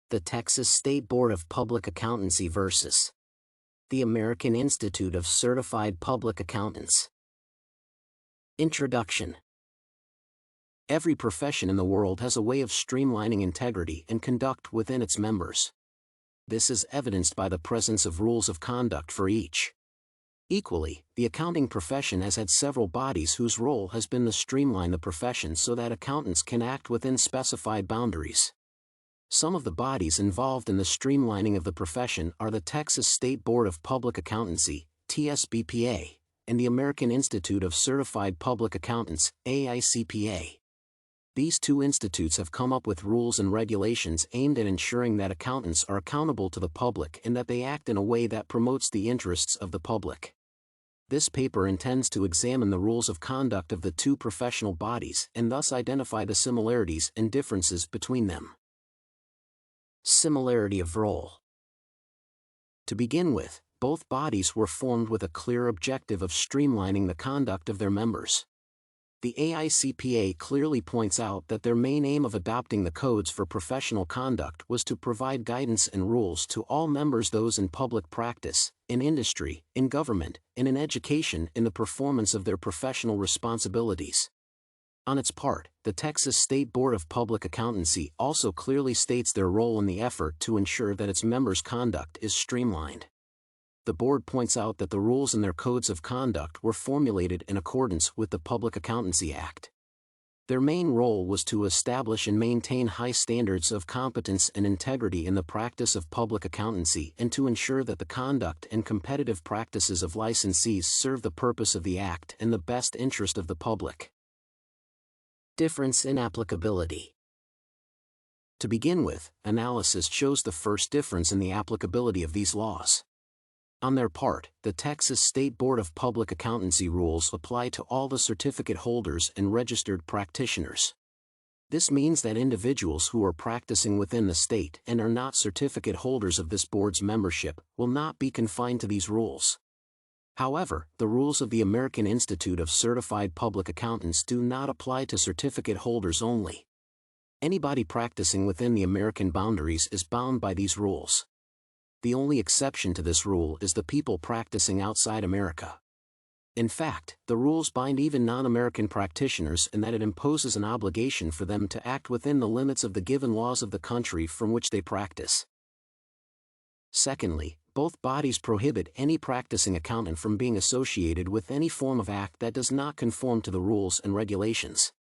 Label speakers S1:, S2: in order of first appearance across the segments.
S1: The Texas State Board of Public Accountancy versus the American Institute of Certified Public Accountants. Introduction. Every profession in the world has a way of streamlining integrity and conduct within its members. This is evidenced by the presence of rules of conduct for each. Equally, the accounting profession has had several bodies whose role has been to streamline the profession so that accountants can act within specified boundaries. Some of the bodies involved in the streamlining of the profession are the Texas State Board of Public Accountancy, TSBPA, and the American Institute of Certified Public Accountants, AICPA. These two institutes have come up with rules and regulations aimed at ensuring that accountants are accountable to the public and that they act in a way that promotes the interests of the public. This paper intends to examine the rules of conduct of the two professional bodies and thus identify the similarities and differences between them. Similarity of role. To begin with, both bodies were formed with a clear objective of streamlining the conduct of their members. The AICPA clearly points out that their main aim of adopting the codes for professional conduct was to provide guidance and rules to all members, those in public practice, in industry, in government, and in education, in the performance of their professional responsibilities. On its part, the Texas State Board of Public Accountancy also clearly states their role in the effort to ensure that its members' conduct is streamlined. The board points out that the rules in their codes of conduct were formulated in accordance with the Public Accountancy Act. Their main role was to establish and maintain high standards of competence and integrity in the practice of public accountancy and to ensure that the conduct and competitive practices of licensees serve the purpose of the Act and the best interest of the public. Difference in applicability. To begin with, analysis shows the first difference in the applicability of these laws. On their part, the Texas State Board of Public Accountancy rules apply to all the certificate holders and registered practitioners. This means that individuals who are practicing within the state and are not certificate holders of this board's membership will not be confined to these rules. However, the rules of the American Institute of Certified Public Accountants do not apply to certificate holders only. Anybody practicing within the American boundaries is bound by these rules. The only exception to this rule is the people practicing outside America. In fact, the rules bind even non-American practitioners in that it imposes an obligation for them to act within the limits of the given laws of the country from which they practice. Secondly, both bodies prohibit any practicing accountant from being associated with any form of act that does not conform to the rules and regulations.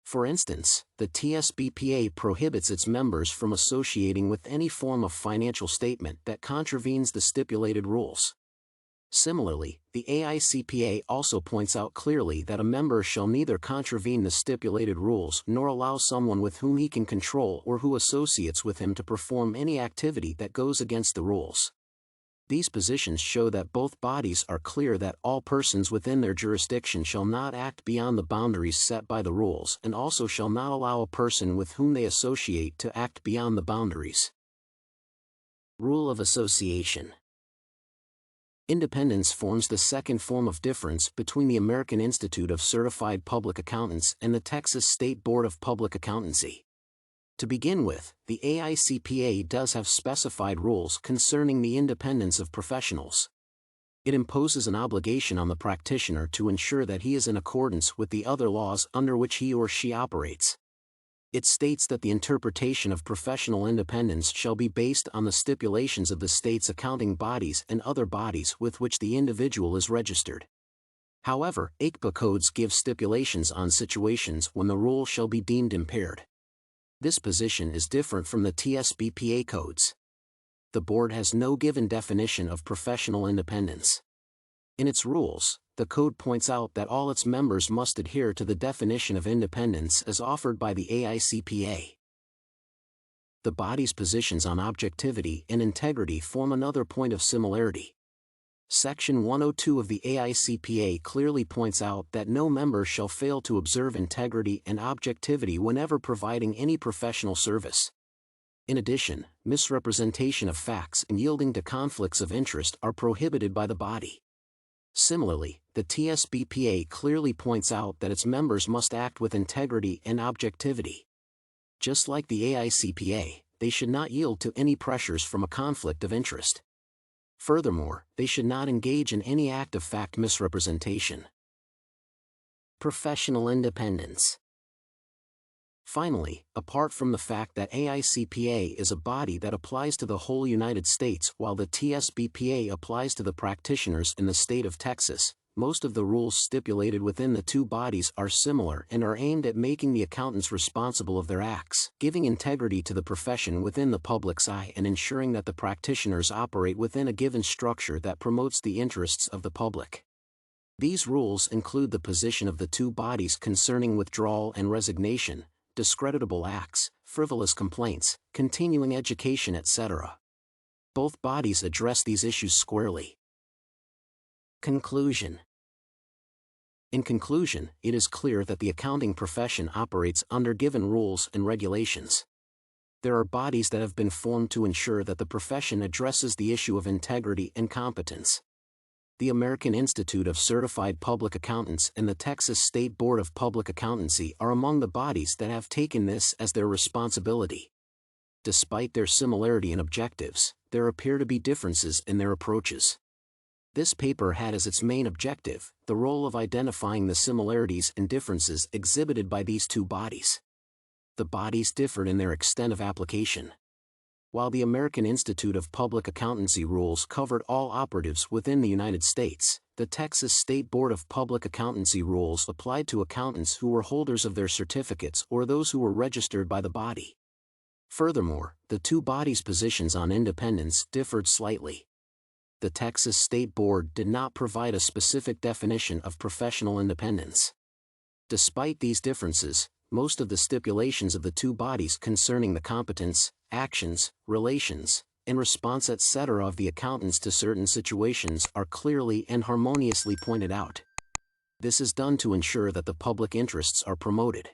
S1: For instance, the TSBPA prohibits its members from associating with any form of financial statement that contravenes the stipulated rules. Similarly, the AICPA also points out clearly that a member shall neither contravene the stipulated rules nor allow someone with whom he can control or who associates with him to perform any activity that goes against the rules. These positions show that both bodies are clear that all persons within their jurisdiction shall not act beyond the boundaries set by the rules and also shall not allow a person with whom they associate to act beyond the boundaries. Rule of association. Independence forms the second form of difference between the American Institute of Certified Public Accountants and the Texas State Board of Public Accountancy. To begin with, the AICPA does have specified rules concerning the independence of professionals. It imposes an obligation on the practitioner to ensure that he is in accordance with the other laws under which he or she operates. It states that the interpretation of professional independence shall be based on the stipulations of the state's accounting bodies and other bodies with which the individual is registered. However, AICPA codes give stipulations on situations when the rule shall be deemed impaired. This position is different from the TSBPA codes. The board has no given definition of professional independence. In its rules, the code points out that all its members must adhere to the definition of independence as offered by the AICPA. The body's positions on objectivity and integrity form another point of similarity. Section 102 of the AICPA clearly points out that no member shall fail to observe integrity and objectivity whenever providing any professional service. In addition, misrepresentation of facts and yielding to conflicts of interest are prohibited by the body. Similarly, the TSBPA clearly points out that its members must act with integrity and objectivity. Just like the AICPA, they should not yield to any pressures from a conflict of interest. Furthermore, they should not engage in any act of fact misrepresentation. Professional independence. Finally, apart from the fact that AICPA is a body that applies to the whole United States while the TSBPA applies to the practitioners in the state of Texas, most of the rules stipulated within the two bodies are similar and are aimed at making the accountants responsible of their acts, giving integrity to the profession within the public's eye and ensuring that the practitioners operate within a given structure that promotes the interests of the public. These rules include the position of the two bodies concerning withdrawal and resignation, discreditable acts, frivolous complaints, continuing education, etc. Both bodies address these issues squarely. Conclusion. In conclusion, it is clear that the accounting profession operates under given rules and regulations. There are bodies that have been formed to ensure that the profession addresses the issue of integrity and competence. The American Institute of Certified Public Accountants and the Texas State Board of Public Accountancy are among the bodies that have taken this as their responsibility. Despite their similarity in objectives, there appear to be differences in their approaches. This paper had as its main objective the role of identifying the similarities and differences exhibited by these two bodies. The bodies differed in their extent of application. While the American Institute of Public Accountancy rules covered all operatives within the United States, the Texas State Board of Public Accountancy rules applied to accountants who were holders of their certificates or those who were registered by the body. Furthermore, the two bodies' positions on independence differed slightly. The Texas State Board did not provide a specific definition of professional independence. Despite these differences, most of the stipulations of the two bodies concerning the competence, actions, relations, and response etc. of the accountants to certain situations are clearly and harmoniously pointed out. This is done to ensure that the public interests are promoted.